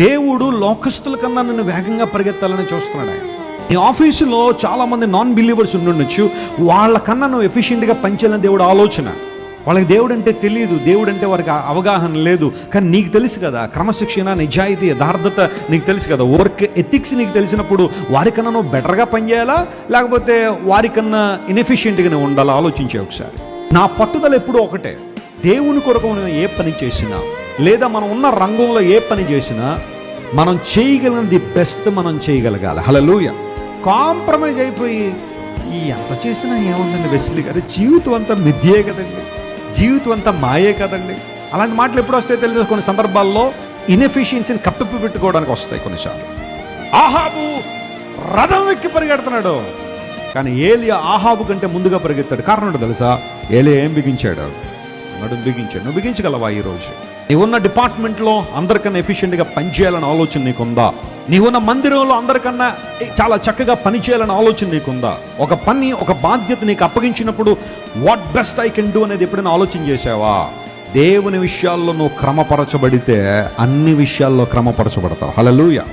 దేవుడు లోకస్తుల కన్నా నిన్ను వేగంగా పరిగెత్తాలని చూస్తున్నాడు ఆయన. నీ ఆఫీసులో చాలామంది నాన్ బిలీవర్స్ ఉండుండొచ్చు, వాళ్ళకన్నా నువ్వు ఎఫిషియెంట్గా పనిచేయాలని దేవుడు ఆలోచన. వాళ్ళకి దేవుడు అంటే తెలియదు, దేవుడు అంటే వారికి అవగాహన లేదు. కానీ నీకు తెలుసు కదా, క్రమశిక్షణ, నిజాయితీ, యథార్థత నీకు తెలుసు కదా, వర్క్ ఎథిక్స్ నీకు తెలిసినప్పుడు వారికన్నా నువ్వు బెటర్గా పనిచేయాలా, లేకపోతే వారికన్నా ఇన్ఎఫిషియెంట్గా నువ్వు ఉండాలా? ఆలోచించే ఒకసారి. నా పట్టుదల ఎప్పుడూ ఒకటే, దేవుని కొరకు మనం ఏ పని చేసినా, లేదా మనం ఉన్న రంగంలో ఏ పని చేసినా మనం చేయగలిగినది బెస్ట్ మనం చేయగలగాలి. హల్లెలూయా. కాంప్రమైజ్ అయిపోయి ఎంత చేసినా ఏముందండి వెస్లీ గారు, జీవితం అంతా మిథ్యే కదండి, జీవితం అంతా మాయే కదండి. అలాంటి మాటలు ఎప్పుడు వస్తాయో తెలియదు. కొన్ని సందర్భాల్లో ఇన్ఎఫిషియన్సీని కప్పిప్పు పెట్టుకోవడానికి వస్తాయి కొన్నిసార్లు. ఆహాబు రథం ఎక్కి పరిగెడుతున్నాడు, కానీ ఏలియా ఆహాబు కంటే ముందుగా పరిగెత్తాడు. కారణం ఏంటో తెలుసా? ఏలియా ఏం బిగించాడు? నడుము బిగించాడు. నువ్వు బిగించగలవా? ఈరోజు నీవున్న డిపార్ట్మెంట్లో అందరికన్నా ఎఫిషియెంట్గా పనిచేయాలని ఆలోచన నీకుందా? నీవున్న మందిరంలో అందరికన్నా చాలా చక్కగా పనిచేయాలని ఆలోచన నీకుందా? ఒక పని, ఒక బాధ్యత నీకు అప్పగించినప్పుడు what best I can do అనేది ఎప్పుడైనా ఆలోచన చేసావా? దేవుని విషయాల్లో నువ్వు క్రమపరచబడితే అన్ని విషయాల్లో క్రమపరచబడతావు. హల్లెలూయా.